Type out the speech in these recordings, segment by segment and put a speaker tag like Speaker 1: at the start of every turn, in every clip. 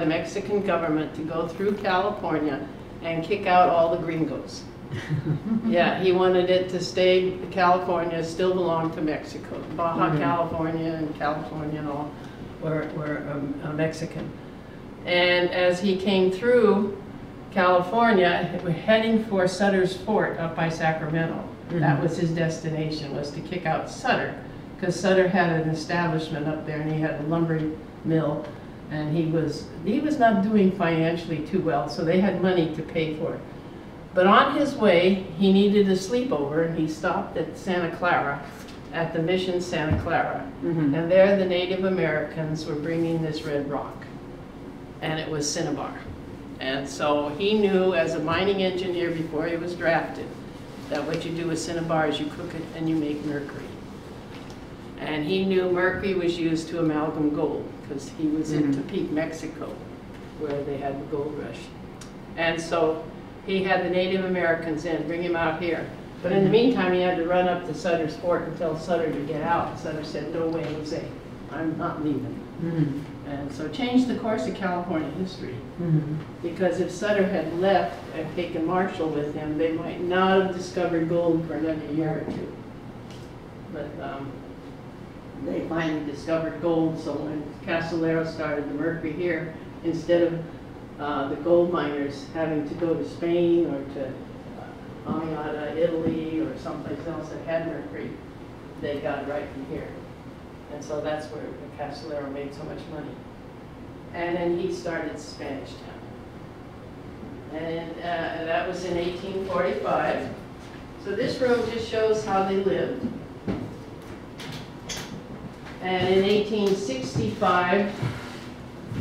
Speaker 1: the Mexican government to go through California and kick out all the gringos. Yeah, he wanted it to stay, California still belonged to Mexico. Baja California and California and all were Mexican. And as he came through California, we're heading for Sutter's Fort up by Sacramento. That was his destination, was to kick out Sutter, because Sutter had an establishment up there and he had a lumber mill, and he was not doing financially too well, so they had money to pay for it. But on his way, he needed a sleepover, and he stopped at Santa Clara, at the Mission Santa Clara. And there the Native Americans were bringing this red rock, and it was cinnabar. And so he knew, as a mining engineer before he was drafted, that what you do with cinnabar is you cook it and you make mercury. And he knew mercury was used to amalgam gold, because he was in Tepic, Mexico, where they had the gold rush. And so he had the Native Americans in, bring him out here. But in the meantime, he had to run up to Sutter's Fort and tell Sutter to get out. Sutter said, no way, Jose, I'm not leaving. And so changed the course of California history. Because if Sutter had left and taken Marshall with him, they might not have discovered gold for another year or two. But they finally discovered gold, so when Castellero started the mercury here, instead of the gold miners having to go to Spain or to Amiata, Italy, or someplace else that had mercury, they got it right from here. And so that's where Castellero made so much money. And then he started Spanish Town. And that was in 1845. So this room just shows how they lived. And in 1865,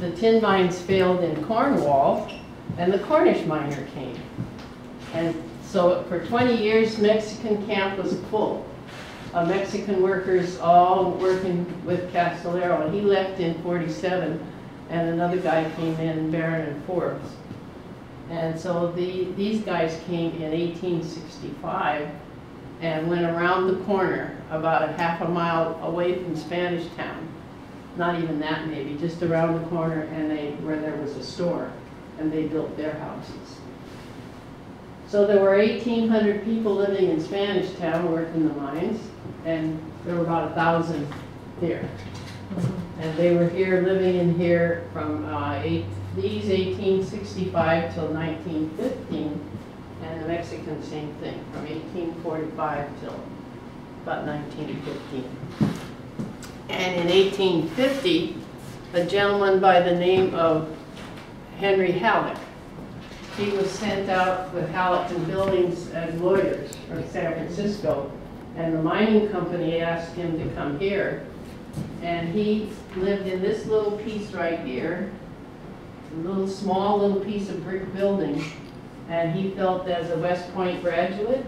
Speaker 1: the tin mines failed in Cornwall, and the Cornish miner came. And so for 20 years, Mexican camp was full of Mexican workers all working with Castellero. And he left in 47, and another guy came in, Barron and Forbes. And so these guys came in 1865 and went around the corner about a half a mile away from Spanish Town. Not even that, maybe, just around the corner, and where there was a store, and they built their houses. So there were 1,800 people living in Spanish Town working the mines, and there were about 1,000 here. And they were here, living in here from these 1865 till 1915, and the Mexicans same thing, from 1845 till about 1915. And in 1850, a gentleman by the name of Henry Halleck, he was sent out with Halleck and Buildings and lawyers from San Francisco, and the mining company asked him to come here. And he lived in this little piece right here, a small little piece of brick building, and he felt, as a West Point graduate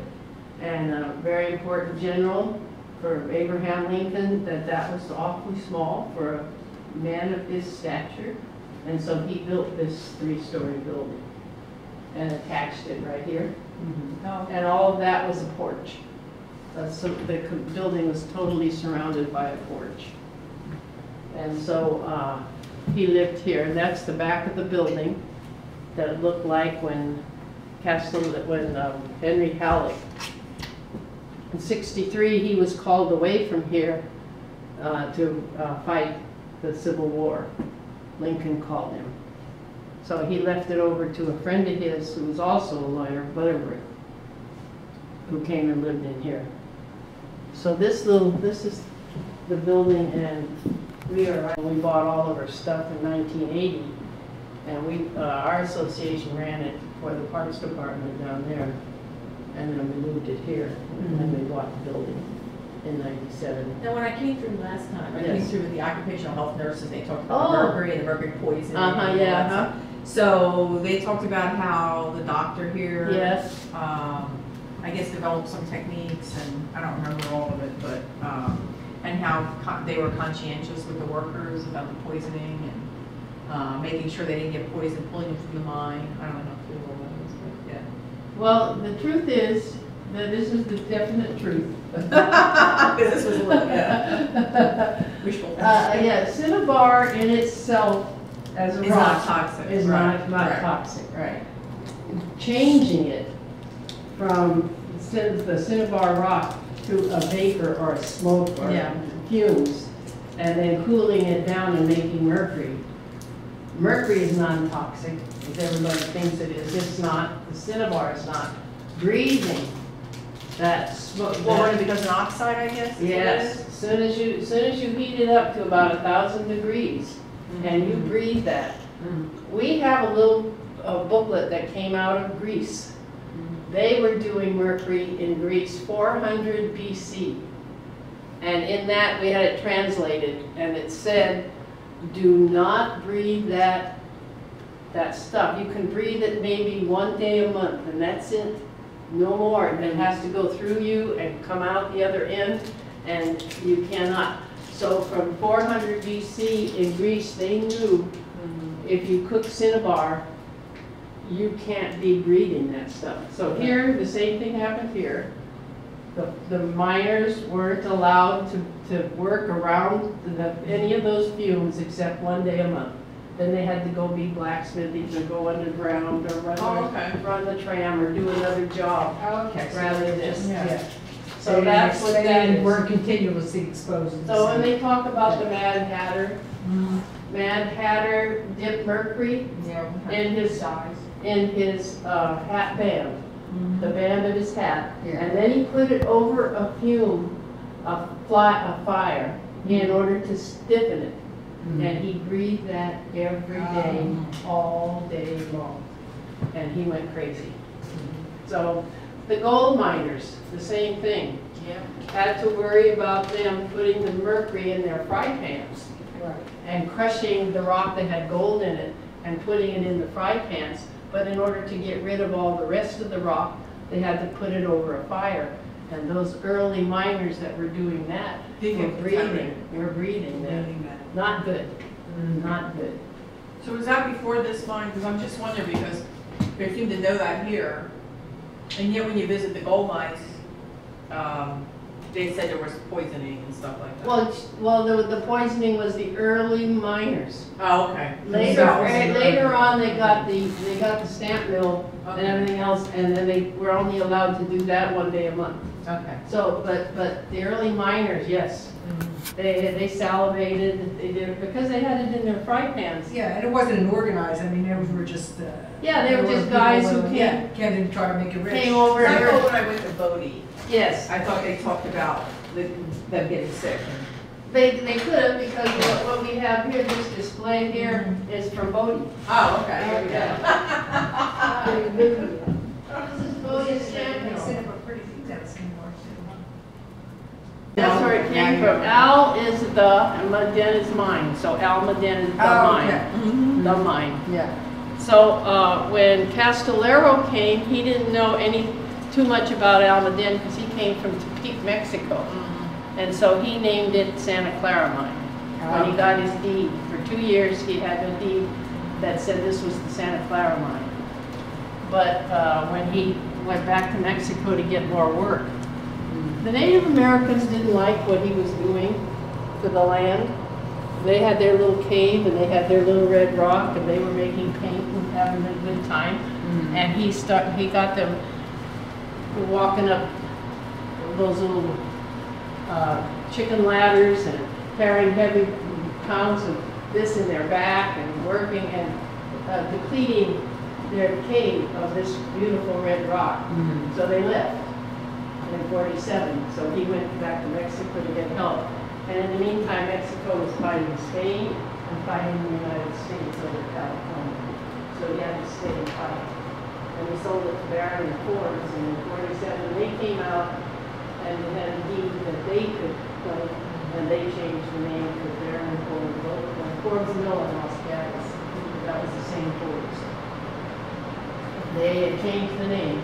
Speaker 1: and a very important general for Abraham Lincoln, that that was awfully small for a man of his stature. And so he built this 3-story building and attached it right here. And all of that was a porch. So the building was totally surrounded by a porch. And so he lived here, and that's the back of the building that it looked like when Henry Halleck, in '63, he was called away from here to fight the Civil War. Lincoln called him. So he left it over to a friend of his who was also a lawyer, Butterworth, who came and lived in here. So this is the building, and we bought all of our stuff in 1980, and our association ran it for the Parks Department down there, and then we moved it here, and then we bought the building in '97.
Speaker 2: Now, when I came through last time, I
Speaker 1: Yes.
Speaker 2: came through with the occupational health nurses. They talked about the mercury and the mercury poisoning.
Speaker 1: Yeah.
Speaker 2: So they talked about how the doctor here,
Speaker 1: Yes.
Speaker 2: I guess, developed some techniques, and I don't remember all of it, but and how they were conscientious with the workers about the poisoning and making sure they didn't get poisoned, pulling them from the mine. I don't know if you know all those, but yeah.
Speaker 1: Well, the truth is that this is the definite truth.
Speaker 2: Because this was a little wishful.
Speaker 1: Yeah, cinnabar in itself as a
Speaker 2: It's
Speaker 1: rock.
Speaker 2: not toxic,
Speaker 1: Is
Speaker 2: right,
Speaker 1: not
Speaker 2: right.
Speaker 1: toxic, right. Changing it from the cinnabar rock to a vapor or a smoke or
Speaker 2: Yeah.
Speaker 1: fumes, and then cooling it down and making mercury. Mercury is non-toxic, as everybody thinks it is. It's not. The cinnabar is not. Breathing that smoke.
Speaker 2: Well, when it becomes an oxide, I guess? Is what it
Speaker 1: Yes,
Speaker 2: is?
Speaker 1: as soon as you heat it up to about 1,000 degrees, and you breathe that. We have a little booklet that came out of Greece. They were doing mercury in Greece 400 BC. And in that, we had it translated, and it said, do not breathe that stuff. You can breathe it maybe one day a month, and that's it. No more. It has to go through you and come out the other end, and you cannot. So from 400 BC in Greece, they knew if you cook cinnabar, you can't be breathing that stuff. So here, the same thing happened here. The miners weren't allowed to work around any of those fumes except one day a month. Then they had to go be blacksmithies or go underground or run the tram or do another job.
Speaker 3: Oh, okay. So
Speaker 1: Rather
Speaker 3: they're
Speaker 1: than
Speaker 3: just,
Speaker 1: yeah.
Speaker 3: yeah.
Speaker 1: So that's what that is.
Speaker 3: We're continuously exposed to the
Speaker 1: So when
Speaker 3: sun.
Speaker 1: they talk about the Mad Hatter, Mad Hatter dipped mercury in his hat band, the band of his hat,
Speaker 3: Yeah.
Speaker 1: and then he put it over a fume, a fire, in order to stiffen it. And he breathed that every day, all day long, and he went crazy. So the gold miners, the same thing.
Speaker 2: Yeah.
Speaker 1: Had to worry about them putting the mercury in their fry pans
Speaker 3: Right.
Speaker 1: and crushing the rock that had gold in it and putting it in the fry pans. But in order to get rid of all the rest of the rock, they had to put it over a fire. And those early miners that were doing that were breathing that. Not good, not good.
Speaker 2: So was that before this mine? Because I'm just wondering, because they seem to know that here. And yet when you visit the gold mines, they said there was poisoning and stuff like that.
Speaker 1: Well, the poisoning was the early miners.
Speaker 2: Oh, okay.
Speaker 1: Later on, they got the stamp mill and everything else, and then they were only allowed to do that one day a month.
Speaker 2: Okay.
Speaker 1: So, but the early miners, yes, they salivated, they did it because they had it in their fry pans.
Speaker 3: Yeah, and it wasn't an organized, I mean, those were just.
Speaker 1: Yeah, they were just guys who came
Speaker 3: and try to make it rich.
Speaker 1: came over
Speaker 2: I
Speaker 1: here.
Speaker 2: thought when I went to Bodie,
Speaker 1: Yes,
Speaker 2: I thought they talked about them getting sick.
Speaker 1: they could have, because what we have here, this display here is from Bodie.
Speaker 2: Oh, okay. Here we go.
Speaker 1: This is Bodie's stamp mill.
Speaker 3: Oh,
Speaker 1: That's where it came from. Al is the, and Almaden is mine, so Almaden is the mine. The mine.
Speaker 3: Yeah.
Speaker 1: So when Castellero came, he didn't know too much about Almaden because he came from Tepic, Mexico. And so he named it Santa Clara Mine. When he got his deed, for 2 years he had a deed that said this was the Santa Clara Mine. But when he went back to Mexico to get more work, the Native Americans didn't like what he was doing to the land. They had their little cave and they had their little red rock and they were making paint and having a good time. And he got them walking up those little chicken ladders and carrying heavy pounds of this in their back and working and depleting their cave of this beautiful red rock. So they left in 47. So he went back to Mexico to get help. And in the meantime, Mexico was fighting Spain and fighting the United States over California. So he had to stay and fight. And we sold it to Barron and Forbes, and in 47 they came out and they had a deed that they could play, and they changed the name to Barron and Forbes. Forbes Mill in Las Vegas. That was the same Forbes. They had changed the name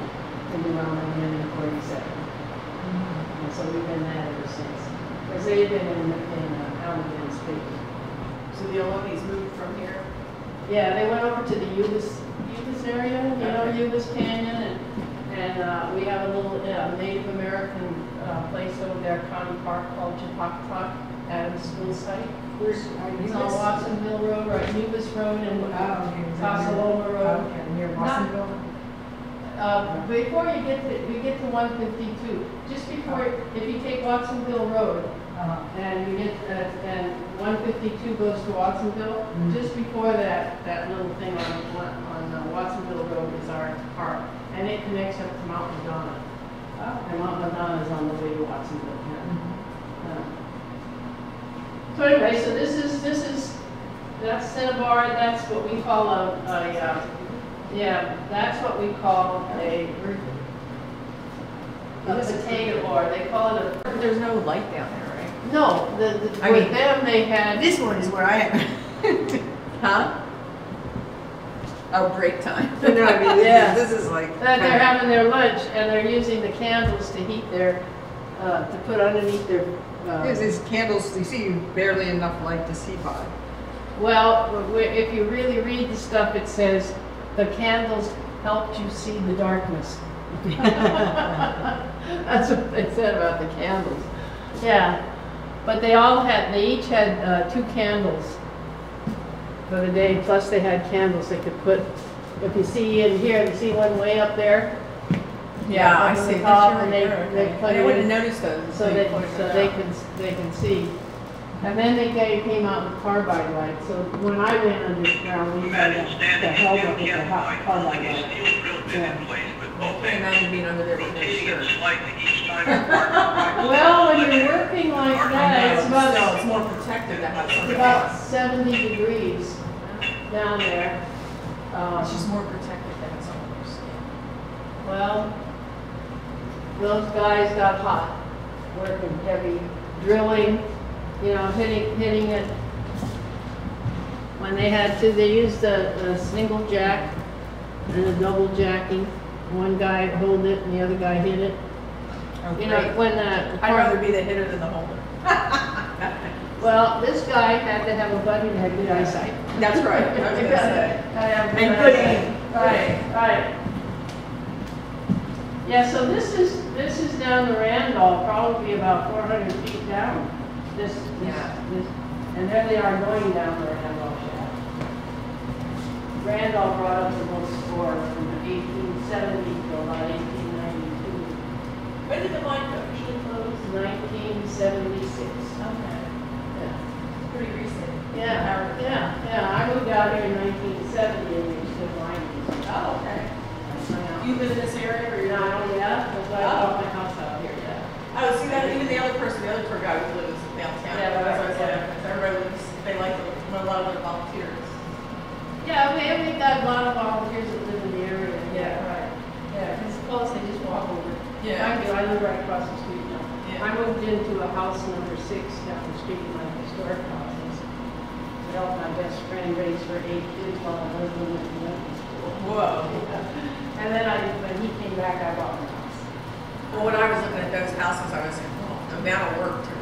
Speaker 1: to New Almaden in 47. And so we've been that ever since. Because they had been in Almaden's paper.
Speaker 2: So the Olonies moved from here?
Speaker 1: Yeah, they went over to the Yugas area, you know, Yugas Canyon, and we have a little Native American place over there, county park called Chapactac, Adams School site.
Speaker 3: Where's,
Speaker 1: It's on Watsonville Road, right, Nubis Road and Casa
Speaker 3: Oh,
Speaker 1: Loma Road.
Speaker 3: okay, near Watsonville?
Speaker 1: Before you get to 152, just before, if you take Watsonville Road, and you get, and 152 goes to Watsonville, just before that little thing on Watsonville Road is our park, and it connects up to Mount Madonna. And Mount Madonna is on the way to Watsonville. So anyway, so this is that's cinnabar. That's what we call that's what we call a potato ore. They call it a.
Speaker 2: There's no light down there, right?
Speaker 1: No, with them they had.
Speaker 3: This one is where I am.
Speaker 2: Huh? Oh, break time.
Speaker 3: No, I mean,
Speaker 1: Yeah.
Speaker 3: this is like.
Speaker 1: That they're having their lunch and they're using the candles to heat their, to put underneath their.
Speaker 3: There's these candles, you see barely enough light to see by.
Speaker 1: Well, if you really read the stuff, it says the candles helped you see the darkness. That's what they said about the candles. Yeah, but they each had 2 candles for the day. Plus they had candles they could put. If you see in here, you see one way up there.
Speaker 2: Yeah,
Speaker 1: Up
Speaker 2: I
Speaker 1: on the
Speaker 2: see.
Speaker 1: top, and they put
Speaker 2: I
Speaker 1: it
Speaker 2: wouldn't
Speaker 1: in.
Speaker 2: notice those.
Speaker 1: So they can see. And then they came out with carbide lights. So when I went underground, we had the held up with the hot carbide light. Yeah.
Speaker 2: I can't imagine being under there with no shirt.
Speaker 1: Well, when you're working like that, it's
Speaker 2: No, it's
Speaker 1: about
Speaker 2: more protective to have
Speaker 1: it's
Speaker 2: something
Speaker 1: about
Speaker 2: else.
Speaker 1: 70 degrees down there.
Speaker 2: It's just more protective to have something on your skin.
Speaker 1: Well, those guys got hot, working heavy, drilling, hitting it. When they had to, they used a single jack and a double jacking. One guy hold it and the other guy hit it.
Speaker 2: Oh,
Speaker 1: You know,
Speaker 2: great.
Speaker 1: when
Speaker 2: I'd rather be the hitter than the holder.
Speaker 1: well, this guy had to have a buddy that had good eyesight.
Speaker 2: That's right. I was gonna say.
Speaker 1: And
Speaker 2: good aim.
Speaker 1: Right. Yeah, so this is down the Randolph, probably about 400 feet down. This, and there they are going down the Randolph shaft. Randolph brought up the most score from 1870 to about 1892.
Speaker 2: When did the mine officially close?
Speaker 1: 1976.
Speaker 2: Okay.
Speaker 1: Yeah.
Speaker 2: Pretty recent.
Speaker 1: Yeah. I moved out here in 1970 and we were still mining.
Speaker 2: Oh, okay.
Speaker 1: Yeah.
Speaker 2: You live in this area or you're
Speaker 1: No,
Speaker 2: not?
Speaker 1: yeah, that's why I bought my house out here, yeah.
Speaker 2: Oh, see that, even the other tour guy who lives downtown.
Speaker 1: Yeah,
Speaker 2: That's what I
Speaker 1: right,
Speaker 2: said. Everybody lives, they like a lot of their volunteers.
Speaker 1: Yeah, we got a lot of volunteers that live in the area.
Speaker 2: Right.
Speaker 1: Yeah, it's close, they just walk over.
Speaker 2: Yeah.
Speaker 1: I do, I live right across the street now.
Speaker 2: Yeah.
Speaker 1: I moved into a house number 6 down the street in my historic houses. To help my best friend raise her 8 kids while her husband went to medical school.
Speaker 2: Whoa.
Speaker 1: And then when he came back, I bought my house.
Speaker 2: Well, when I was looking at those houses, I was like, oh, the amount of work to